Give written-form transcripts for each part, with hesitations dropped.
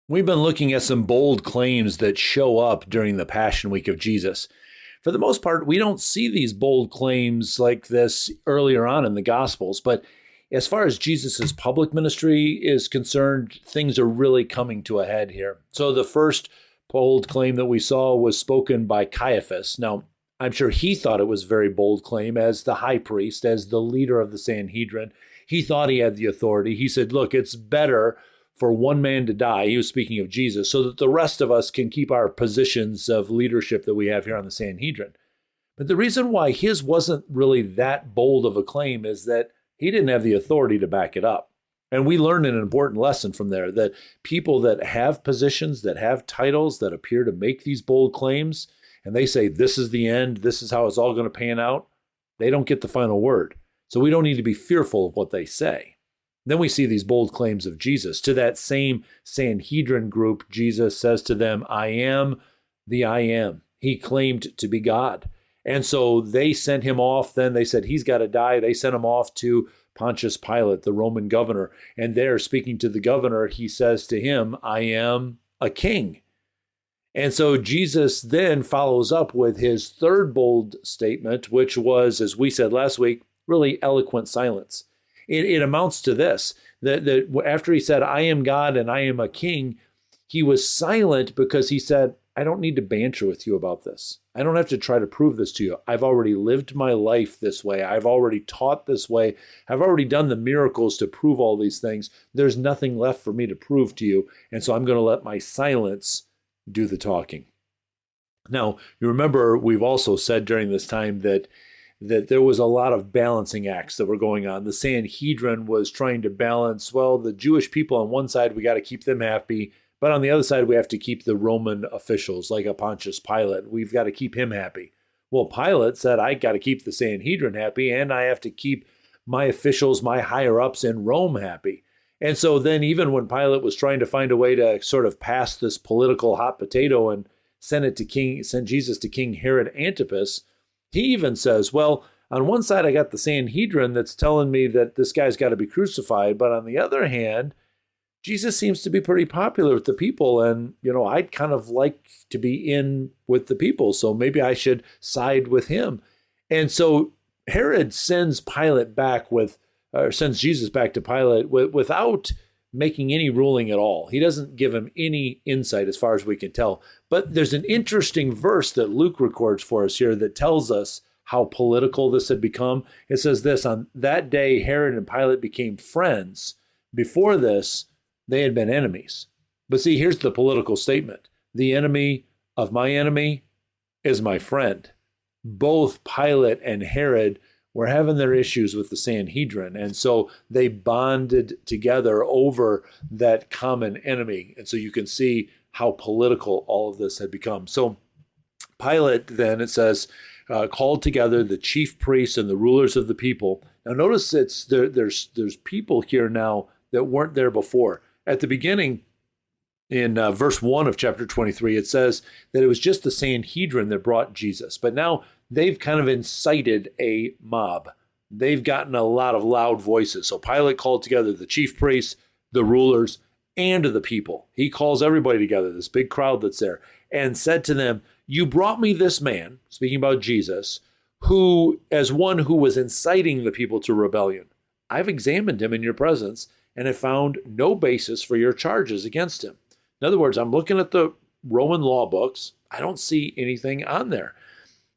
We've been looking at some bold claims that show up during the Passion Week of Jesus. For the most part, we don't see these bold claims like this earlier on in the Gospels, but as far as Jesus's public ministry is concerned, things are really coming to a head here. So the first bold claim that we saw was spoken by Caiaphas. Now, I'm sure he thought it was a very bold claim as the high priest, as the leader of the Sanhedrin. He thought he had the authority. He said, look, it's better for one man to die. He was speaking of Jesus, so that the rest of us can keep our positions of leadership that we have here on the Sanhedrin. But the reason why his wasn't really that bold of a claim is that he didn't have the authority to back it up. And we learned an important lesson from there that people that have positions, that have titles, that appear to make these bold claims, and they say, this is the end, this is how it's all going to pan out, they don't get the final word. So we don't need to be fearful of what they say. Then we see these bold claims of Jesus. To that same Sanhedrin group, Jesus says to them, I am the I am. He claimed to be God. And so they sent him off. Then they said, he's got to die. They sent him off to Pontius Pilate, the Roman governor. And there, speaking to the governor, he says to him, I am a king. And so Jesus then follows up with his third bold statement, which was, as we said last week, really eloquent silence. It amounts to this, that after he said, I am God and I am a king, he was silent because he said, I don't need to banter with you about this. I don't have to try to prove this to you. I've already lived my life this way. I've already taught this way. I've already done the miracles to prove all these things. There's nothing left for me to prove to you. And so I'm going to let my silence do the talking. Now, you remember we've also said during this time that there was a lot of balancing acts that were going on. The Sanhedrin was trying to balance, well, the Jewish people on one side, we got to keep them happy. But on the other side, we have to keep the Roman officials, like a Pontius Pilate. We've got to keep him happy. Well, Pilate said, I got to keep the Sanhedrin happy, and I have to keep my officials, my higher-ups in Rome happy. And so then even when Pilate was trying to find a way to sort of pass this political hot potato and send Jesus to King Herod Antipas, he even says, well, on one side, I got the Sanhedrin that's telling me that this guy's got to be crucified. But on the other hand, Jesus seems to be pretty popular with the people. And, I'd kind of like to be in with the people. So maybe I should side with him. And so Herod sends Jesus back to Pilate without making any ruling at all. He doesn't give him any insight as far as we can tell. But there's an interesting verse that Luke records for us here that tells us how political this had become. It says this, on that day, Herod and Pilate became friends. Before this, they had been enemies. But see, here's the political statement. The enemy of my enemy is my friend. Both Pilate and Herod were having their issues with the Sanhedrin. And so they bonded together over that common enemy. And so you can see how political all of this had become. So Pilate then, it says, called together the chief priests and the rulers of the people. Now notice there's people here now that weren't there before. At the beginning, in verse 1 of chapter 23, it says that it was just the Sanhedrin that brought Jesus. But now they've kind of incited a mob. They've gotten a lot of loud voices. So Pilate called together the chief priests, the rulers, and the people. He calls everybody together, this big crowd that's there, and said to them, you brought me this man, speaking about Jesus, who, as one who was inciting the people to rebellion. I've examined him in your presence and have found no basis for your charges against him. In other words, I'm looking at the Roman law books. I don't see anything on there.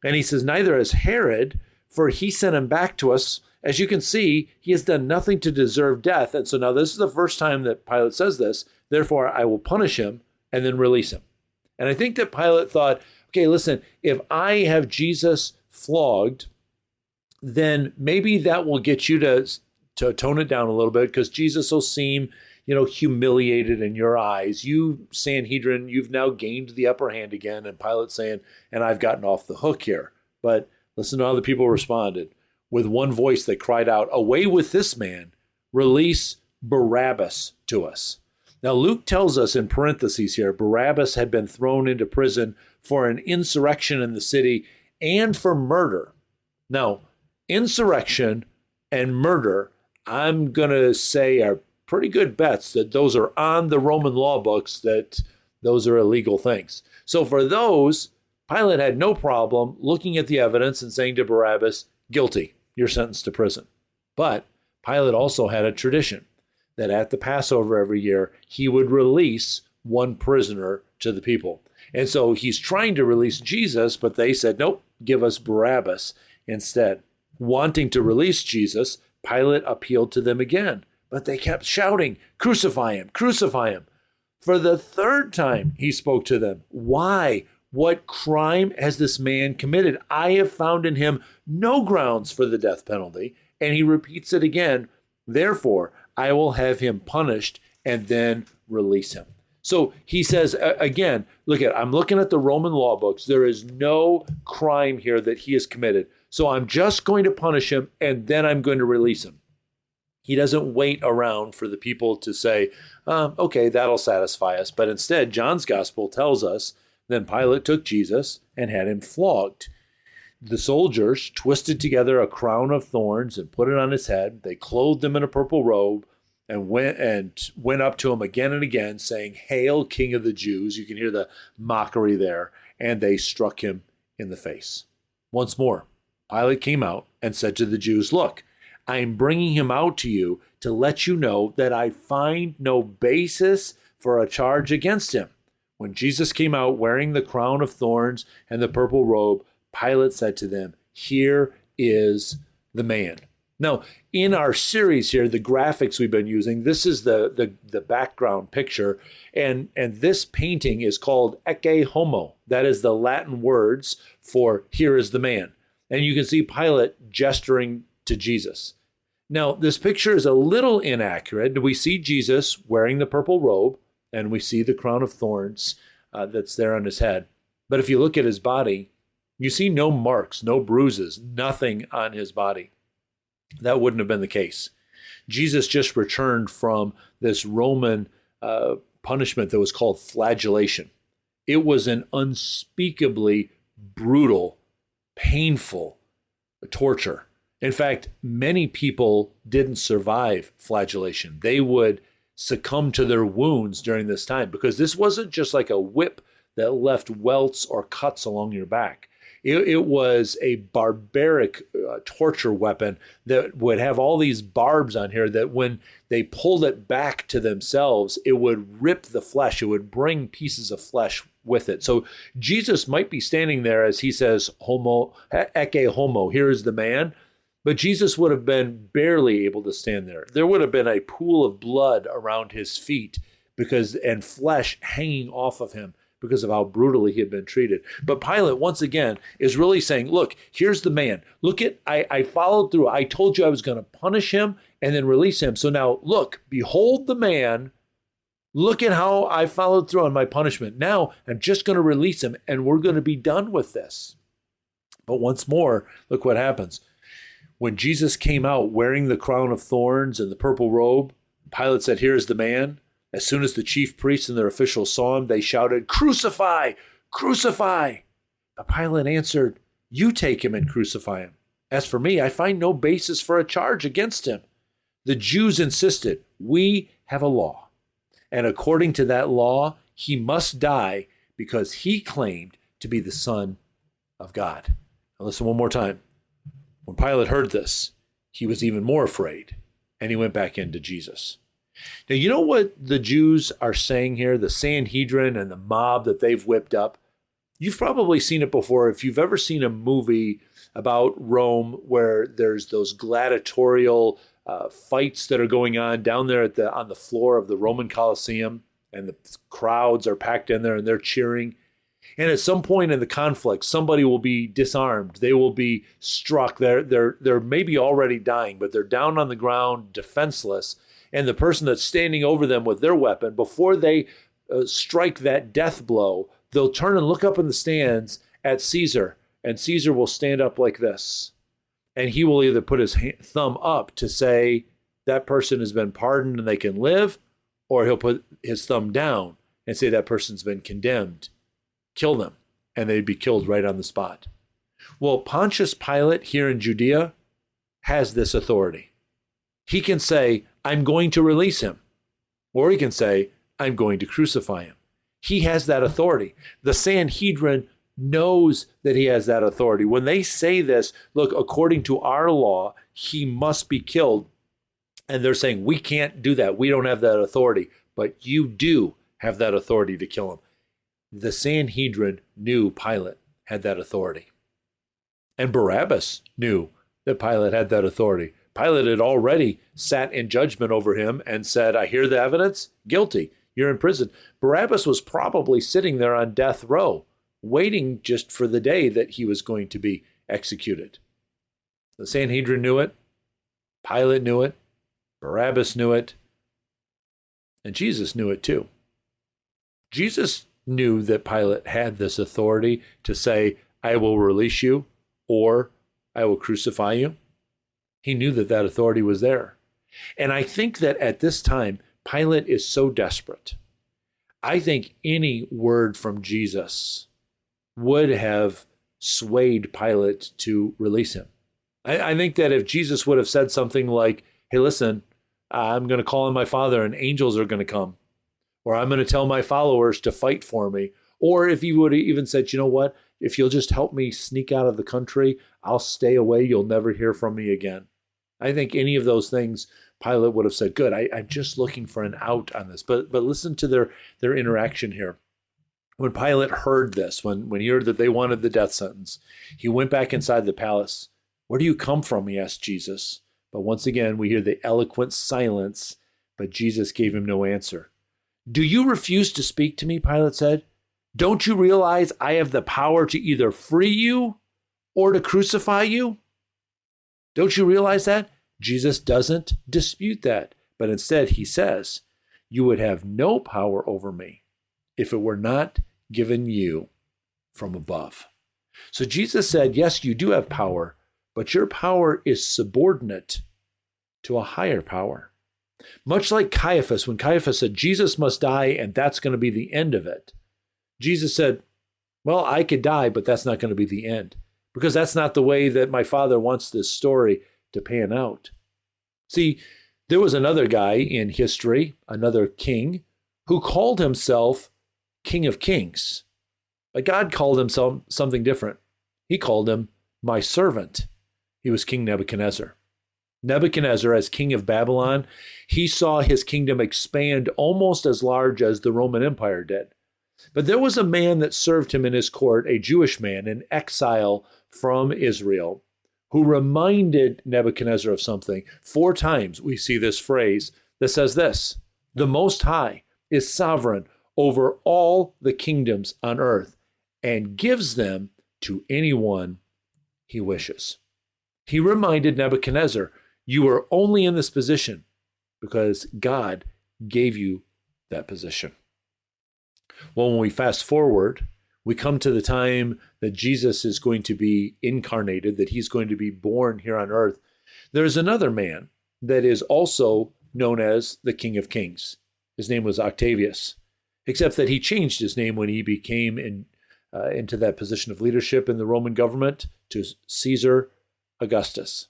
And he says, neither has Herod, for he sent him back to us. As you can see, he has done nothing to deserve death. And so now this is the first time that Pilate says this. Therefore, I will punish him and then release him. And I think that Pilate thought, okay, listen, if I have Jesus flogged, then maybe that will get you to tone it down a little bit, because Jesus will seem, humiliated in your eyes. You, Sanhedrin, you've now gained the upper hand again. And Pilate's saying, and I've gotten off the hook here. But listen to how the people responded. With one voice, they cried out, away with this man, release Barabbas to us. Now, Luke tells us in parentheses here, Barabbas had been thrown into prison for an insurrection in the city and for murder. Now, insurrection and murder, I'm going to say, are pretty good bets that those are on the Roman law books, that those are illegal things. So for those, Pilate had no problem looking at the evidence and saying to Barabbas, guilty, you're sentenced to prison. But Pilate also had a tradition that at the Passover every year, he would release one prisoner to the people. And so he's trying to release Jesus, but they said, nope, give us Barabbas instead. Wanting to release Jesus, Pilate appealed to them again, but they kept shouting, crucify him, crucify him. For the third time, he spoke to them. Why? What crime has this man committed? I have found in him no grounds for the death penalty. And he repeats it again. Therefore, I will have him punished and then release him. So he says, again, I'm looking at the Roman law books. There is no crime here that he has committed. So I'm just going to punish him and then I'm going to release him. He doesn't wait around for the people to say, okay, that'll satisfy us. But instead, John's gospel tells us, then Pilate took Jesus and had him flogged. The soldiers twisted together a crown of thorns and put it on his head. They clothed him in a purple robe and went up to him again and again, saying, Hail, King of the Jews. You can hear the mockery there. And they struck him in the face. Once more, Pilate came out and said to the Jews, look, I am bringing him out to you to let you know that I find no basis for a charge against him. When Jesus came out wearing the crown of thorns and the purple robe, Pilate said to them, here is the man. Now, in our series here, the graphics we've been using, this is the background picture, and this painting is called Ecce Homo. That is the Latin words for here is the man. And you can see Pilate gesturing to Jesus. Now, this picture is a little inaccurate. We see Jesus wearing the purple robe, and we see the crown of thorns that's there on his head. But if you look at his body, you see no marks, no bruises, nothing on his body. That wouldn't have been the case. Jesus just returned from this Roman punishment that was called flagellation. It was an unspeakably brutal, painful torture. In fact, many people didn't survive flagellation. They would succumb to their wounds during this time because this wasn't just like a whip that left welts or cuts along your back. It was a barbaric torture weapon that would have all these barbs on here that when they pulled it back to themselves, it would rip the flesh. It would bring pieces of flesh with it. So Jesus might be standing there as he says, homo, ecce homo, here is the man. But Jesus would have been barely able to stand there. There would have been a pool of blood around his feet and flesh hanging off of him because of how brutally he had been treated. But Pilate, once again, is really saying, look, here's the man. Look I followed through. I told you I was going to punish him and then release him. So now look, behold the man. Look at how I followed through on my punishment. Now I'm just going to release him and we're going to be done with this. But once more, look what happens. When Jesus came out wearing the crown of thorns and the purple robe, Pilate said, here's the man. As soon as the chief priests and their officials saw him, they shouted, crucify, crucify. But Pilate answered, you take him and crucify him. As for me, I find no basis for a charge against him. The Jews insisted, we have a law. And according to that law, he must die because he claimed to be the Son of God. Now listen one more time. When Pilate heard this, he was even more afraid, and he went back into Jesus. Now, you know what the Jews are saying here, the Sanhedrin and the mob that they've whipped up? You've probably seen it before. If you've ever seen a movie about Rome where there's those gladiatorial fights that are going on down there on the floor of the Roman Colosseum, and the crowds are packed in there and they're cheering. And at some point in the conflict, somebody will be disarmed. They will be struck. They're maybe already dying, but they're down on the ground, defenseless. And the person that's standing over them with their weapon, before they strike that death blow, they'll turn and look up in the stands at Caesar, and Caesar will stand up like this. And he will either put his thumb up to say that person has been pardoned and they can live, or he'll put his thumb down and say that person's been condemned. Kill them, and they'd be killed right on the spot. Well, Pontius Pilate here in Judea has this authority. He can say, I'm going to release him. Or he can say, I'm going to crucify him. He has that authority. The Sanhedrin knows that he has that authority. When they say this, look, according to our law, he must be killed. And they're saying, we can't do that. We don't have that authority. But you do have that authority to kill him. The Sanhedrin knew Pilate had that authority. And Barabbas knew that Pilate had that authority. Pilate had already sat in judgment over him and said, I hear the evidence, guilty, you're in prison. Barabbas was probably sitting there on death row, waiting just for the day that he was going to be executed. The Sanhedrin knew it, Pilate knew it, Barabbas knew it, and Jesus knew it too. Jesus knew that Pilate had this authority to say, I will release you or I will crucify you. He knew that that authority was there. And I think that at this time, Pilate is so desperate. I think any word from Jesus would have swayed Pilate to release him. I think that if Jesus would have said something like, hey, listen, I'm going to call on my Father and angels are going to come, or I'm going to tell my followers to fight for me, or if he would have even said, you know what, if you'll just help me sneak out of the country, I'll stay away, you'll never hear from me again. I think any of those things, Pilate would have said, good, I'm just looking for an out on this. But listen to their interaction here. When Pilate heard this, when he heard that they wanted the death sentence, he went back inside the palace. Where do you come from? He asked Jesus. But once again, we hear the eloquent silence, but Jesus gave him no answer. Do you refuse to speak to me? Pilate said. Don't you realize I have the power to either free you or to crucify you? Don't you realize that? Jesus doesn't dispute that, but instead he says, you would have no power over me if it were not given you from above. So Jesus said, yes, you do have power, but your power is subordinate to a higher power. Much like Caiaphas, when Caiaphas said, Jesus must die and that's going to be the end of it. Jesus said, well, I could die, but that's not going to be the end, because that's not the way that my Father wants this story to pan out. See, there was another guy in history, another king, who called himself King of Kings. But God called him something different. He called him my servant. He was King Nebuchadnezzar. Nebuchadnezzar, as king of Babylon, he saw his kingdom expand almost as large as the Roman Empire did. But there was a man that served him in his court, a Jewish man in exile from Israel, who reminded Nebuchadnezzar of something. 4 times we see this phrase that says this: the Most High is sovereign over all the kingdoms on earth and gives them to anyone he wishes. He reminded Nebuchadnezzar, you are only in this position because God gave you that position. Well, when we fast forward, we come to the time that Jesus is going to be incarnated, that he's going to be born here on earth. There's another man that is also known as the King of Kings. His name was Octavius, except that he changed his name when he became into that position of leadership in the Roman government to Caesar Augustus.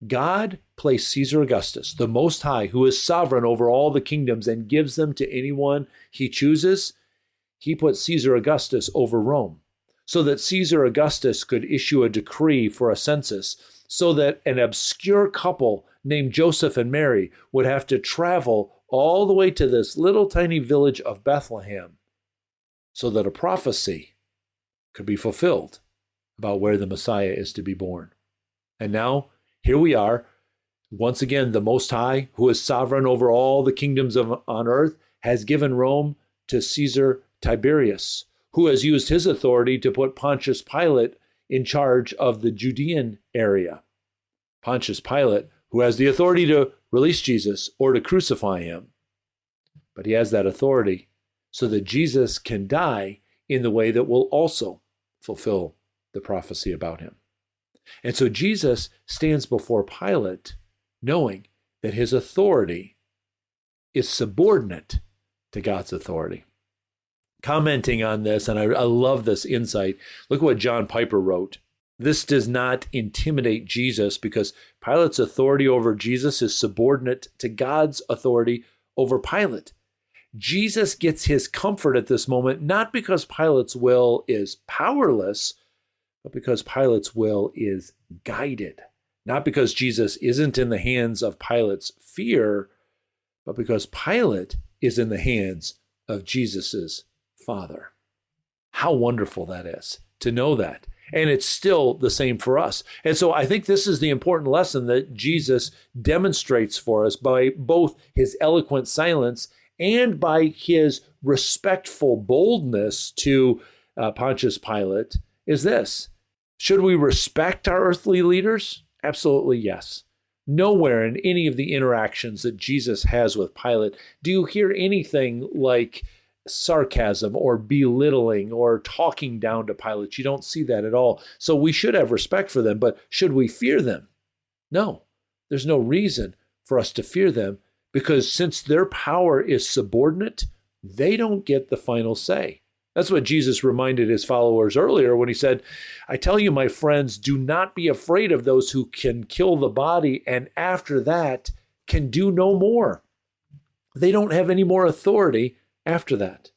God placed Caesar Augustus, the Most High, who is sovereign over all the kingdoms and gives them to anyone he chooses. He put Caesar Augustus over Rome so that Caesar Augustus could issue a decree for a census, so that an obscure couple named Joseph and Mary would have to travel all the way to this little tiny village of Bethlehem so that a prophecy could be fulfilled about where the Messiah is to be born. And now, here we are, once again, the Most High, who is sovereign over all the kingdoms on earth, has given Rome to Caesar Tiberius, who has used his authority to put Pontius Pilate in charge of the Judean area. Pontius Pilate, who has the authority to release Jesus or to crucify him. But he has that authority so that Jesus can die in the way that will also fulfill the prophecy about him. And so Jesus stands before Pilate knowing that his authority is subordinate to God's authority. Commenting on this, and I love this insight, look what John Piper wrote. This does not intimidate Jesus because Pilate's authority over Jesus is subordinate to God's authority over Pilate. Jesus gets his comfort at this moment, not because Pilate's will is powerless, but because Pilate's will is guided. Not because Jesus isn't in the hands of Pilate's fear, but because Pilate is in the hands of Jesus's Father. How wonderful that is to know that. And it's still the same for us. And so I think this is the important lesson that Jesus demonstrates for us by both his eloquent silence and by his respectful boldness to Pontius Pilate is this. Should we respect our earthly leaders? Absolutely yes. Nowhere in any of the interactions that Jesus has with Pilate do you hear anything like sarcasm or belittling or talking down to Pilate. You don't see that at all. So we should have respect for them, but should we fear them? No, there's no reason for us to fear them because since their power is subordinate, they don't get the final say. That's what Jesus reminded his followers earlier when he said, I tell you, my friends, do not be afraid of those who can kill the body and after that can do no more. They don't have any more authority after that.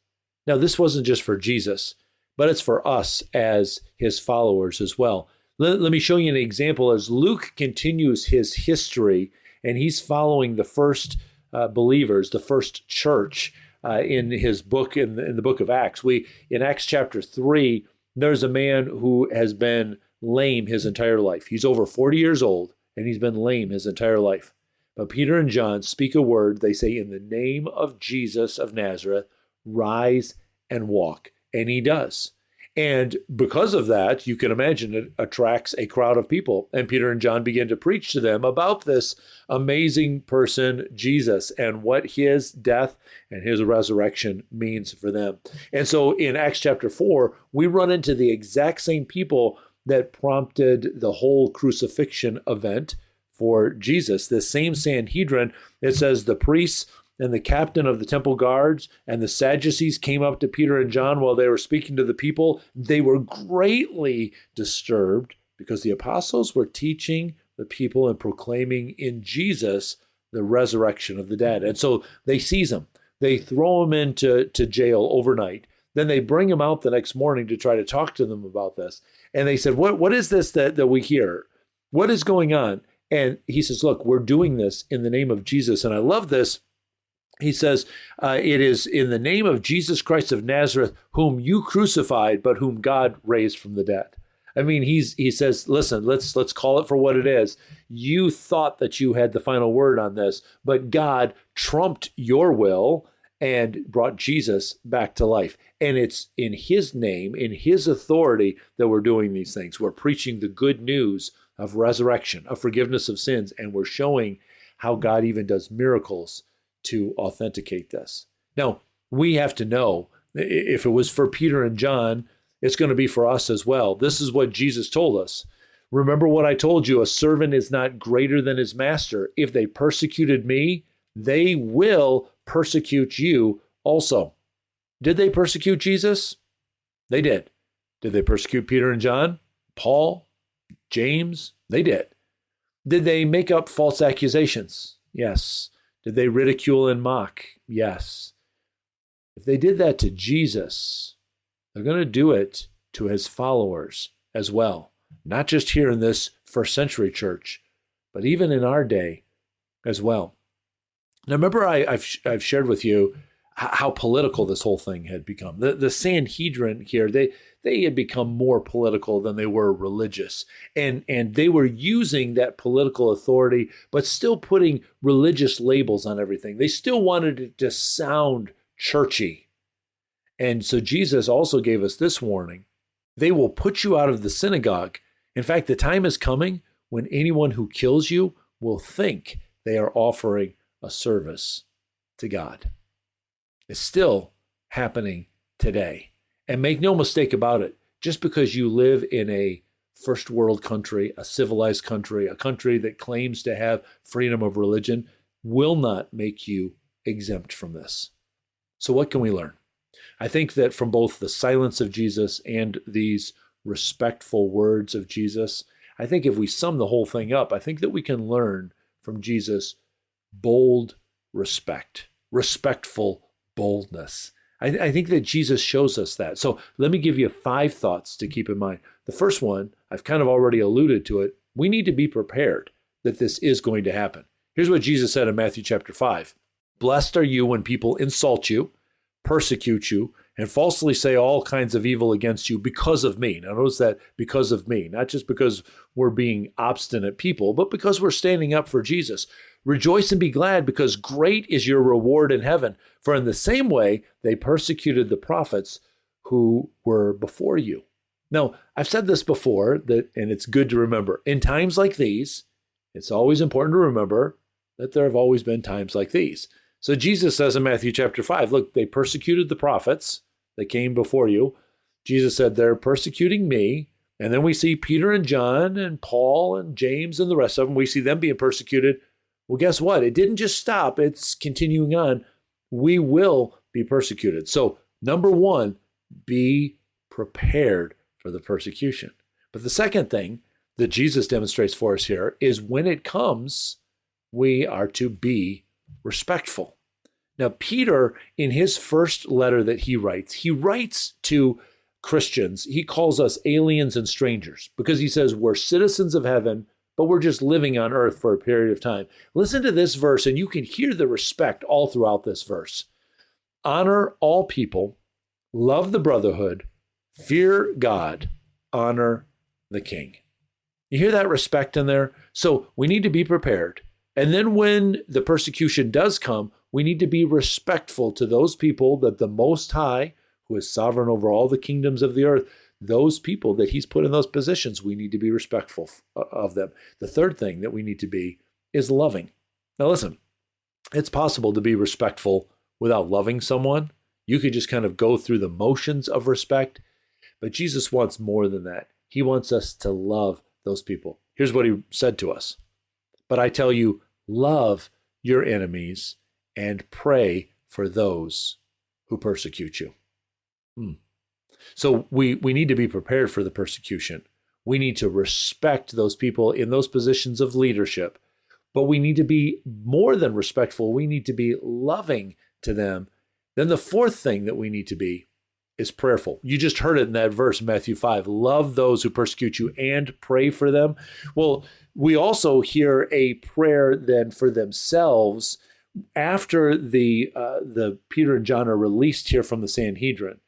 Now, this wasn't just for Jesus, but it's for us as his followers as well. Let me show you an example as Luke continues his history and he's following the first believers, the first church in his book, in the book of Acts. In Acts chapter 3, there's a man who has been lame his entire life. He's over 40 years old and he's been lame his entire life. But Peter and John speak a word. They say, in the name of Jesus of Nazareth, rise and walk. And he does. And because of that, you can imagine it attracts a crowd of people. And Peter and John begin to preach to them about this amazing person, Jesus, and what his death and his resurrection means for them. And so in Acts chapter 4, we run into the exact same people that prompted the whole crucifixion event for Jesus. The same Sanhedrin, it says the priests and the captain of the temple guards and the Sadducees came up to Peter and John while they were speaking to the people. They were greatly disturbed because the apostles were teaching the people and proclaiming in Jesus the resurrection of the dead. And so they seize him. They throw him into jail overnight. Then they bring him out the next morning to try to talk to them about this. And they said, what is this that we hear? What is going on? And he says, look, we're doing this in the name of Jesus. And I love this. He says, it is in the name of Jesus Christ of Nazareth, whom you crucified, but whom God raised from the dead. I mean, he says, listen, let's call it for what it is. You thought that you had the final word on this, but God trumped your will and brought Jesus back to life. And it's in his name, in his authority that we're doing these things. We're preaching the good news of resurrection, of forgiveness of sins, and we're showing how God even does miracles to authenticate this. Now, we have to know, if it was for Peter and John, it's going to be for us as well. This is what Jesus told us. Remember what I told you, a servant is not greater than his master. If they persecuted me, they will persecute you also. Did they persecute Jesus? They did. Did they persecute Peter and John? Paul? James? They did. Did they make up false accusations? Yes. Did they ridicule and mock? Yes. If they did that to Jesus, they're going to do it to his followers as well. Not just here in this first century church, but even in our day as well. Now, remember I've shared with you how political this whole thing had become. The Sanhedrin here, they had become more political than they were religious. And they were using that political authority, but still putting religious labels on everything. They still wanted it to sound churchy. And so Jesus also gave us this warning. They will put you out of the synagogue. In fact, the time is coming when anyone who kills you will think they are offering a service to God. It's still happening today. And make no mistake about it, just because you live in a first world country, a civilized country, a country that claims to have freedom of religion, will not make you exempt from this. So what can we learn? I think that from both the silence of Jesus and these respectful words of Jesus, I think if we sum the whole thing up, I think that we can learn from Jesus bold respect. respectful boldness. I think that Jesus shows us that. So let me give you 5 thoughts to keep in mind. The first one, I've kind of already alluded to it. We need to be prepared that this is going to happen. Here's what Jesus said in Matthew chapter 5. Blessed are you when people insult you, persecute you, and falsely say all kinds of evil against you because of me. Now notice that because of me, not just because we're being obstinate people, but because we're standing up for Jesus. Rejoice and be glad, because great is your reward in heaven. For in the same way, they persecuted the prophets who were before you. Now, I've said this before, and it's good to remember. In times like these, it's always important to remember that there have always been times like these. So Jesus says in Matthew chapter 5, look, they persecuted the prophets that came before you. Jesus said, they're persecuting me. And then we see Peter and John and Paul and James and the rest of them. We see them being persecuted. Well, guess what? It didn't just stop. It's continuing on. We will be persecuted. So, number 1, be prepared for the persecution. But the second thing that Jesus demonstrates for us here is when it comes, we are to be respectful. Now, Peter, in his first letter that he writes to Christians. He calls us aliens and strangers because he says we're citizens of heaven, but we're just living on earth for a period of time. Listen to this verse, and you can hear the respect all throughout this verse. Honor all people, love the brotherhood, fear God, honor the king. You hear that respect in there? So we need to be prepared. And then when the persecution does come, we need to be respectful to those people that the Most High, who is sovereign over all the kingdoms of the earth, those people that he's put in those positions, we need to be respectful of them. The third thing that we need to be is loving. Now listen, it's possible to be respectful without loving someone. You could just kind of go through the motions of respect, but Jesus wants more than that. He wants us to love those people. Here's what he said to us. But I tell you, love your enemies and pray for those who persecute you. So we need to be prepared for the persecution. We need to respect those people in those positions of leadership, but we need to be more than respectful. We need to be loving to them. Then the fourth thing that we need to be is prayerful. You just heard it in that verse, Matthew 5. Love those who persecute you and pray for them. Well, we also hear a prayer then for themselves after the Peter and John are released here from the Sanhedrin.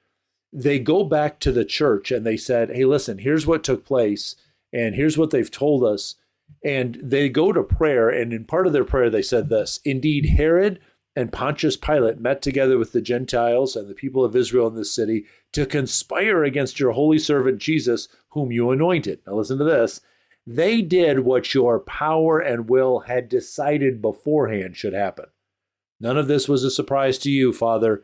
They go back to the church and they said, hey, listen, here's what took place and here's what they've told us. And they go to prayer, and in part of their prayer, they said this: indeed, Herod and Pontius Pilate met together with the Gentiles and the people of Israel in this city to conspire against your holy servant Jesus, whom you anointed. Now listen to this. They did what your power and will had decided beforehand should happen. None of this was a surprise to you, Father.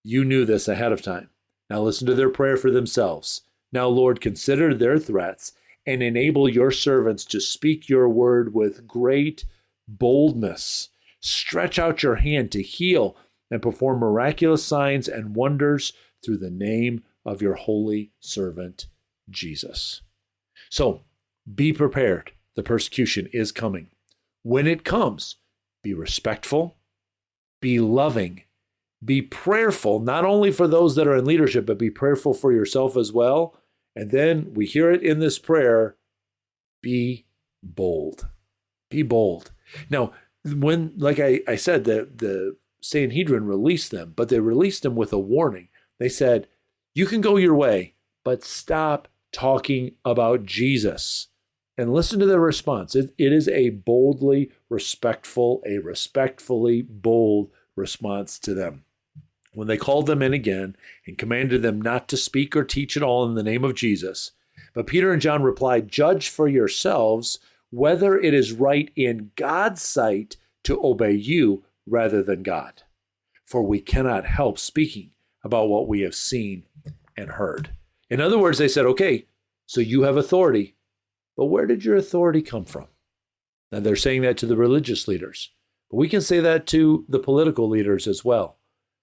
You knew this ahead of time. Now listen to their prayer for themselves. Now, Lord, consider their threats and enable your servants to speak your word with great boldness. Stretch out your hand to heal and perform miraculous signs and wonders through the name of your holy servant, Jesus. So be prepared. The persecution is coming. When it comes, be respectful, be loving, be prayerful, not only for those that are in leadership, but be prayerful for yourself as well. And then we hear it in this prayer, be bold. Be bold. Now, when, like I said, the Sanhedrin released them, but they released them with a warning. They said, you can go your way, but stop talking about Jesus. And listen to their response. It is a boldly respectful, a respectfully bold response to them. When they called them in again and commanded them not to speak or teach at all in the name of Jesus. But Peter and John replied, judge for yourselves whether it is right in God's sight to obey you rather than God. For we cannot help speaking about what we have seen and heard. In other words, they said, okay, so you have authority, but where did your authority come from? And they're saying that to the religious leaders. But we can say that to the political leaders as well.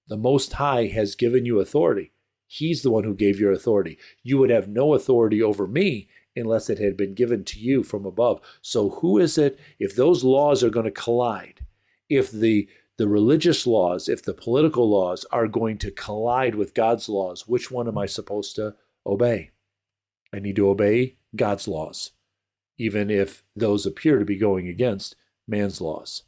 The Most High has given you authority. He's the one who gave your authority. You would have no authority over me unless it had been given to you from above. So who is it, if those laws are going to collide, if the the religious laws, if the political laws are going to collide with God's laws, which one am I supposed to obey? I need to obey God's laws, even if those appear to be going against man's laws.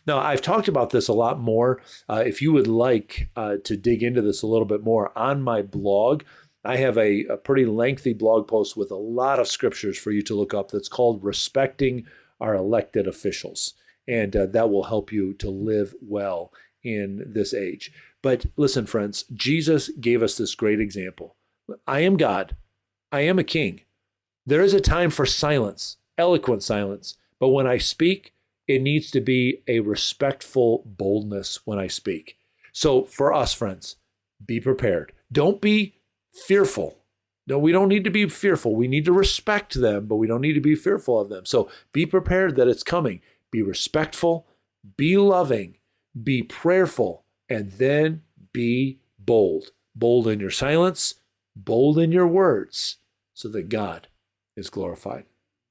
Now, I've talked about this a lot more. If you would like to dig into this a little bit more on my blog, I have a pretty lengthy blog post with a lot of scriptures for you to look up that's called Respecting Our Elected Officials. And that will help you to live well in this age. But listen, friends, Jesus gave us this great example. I am God. I am a king. There is a time for silence, eloquent silence. But when I speak, it needs to be a respectful boldness when I speak. So for us, friends, be prepared. Don't be fearful. No, we don't need to be fearful. We need to respect them, but we don't need to be fearful of them. So be prepared that it's coming. Be respectful, be loving, be prayerful, and then be bold. Bold in your silence, bold in your words, so that God is glorified.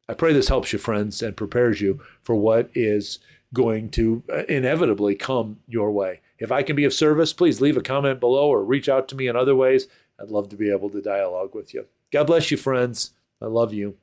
I pray this helps you, friends, and prepares you for what is going to inevitably come your way. If I can be of service, please leave a comment below or reach out to me in other ways. I'd love to be able to dialogue with you. God bless you, friends. I love you.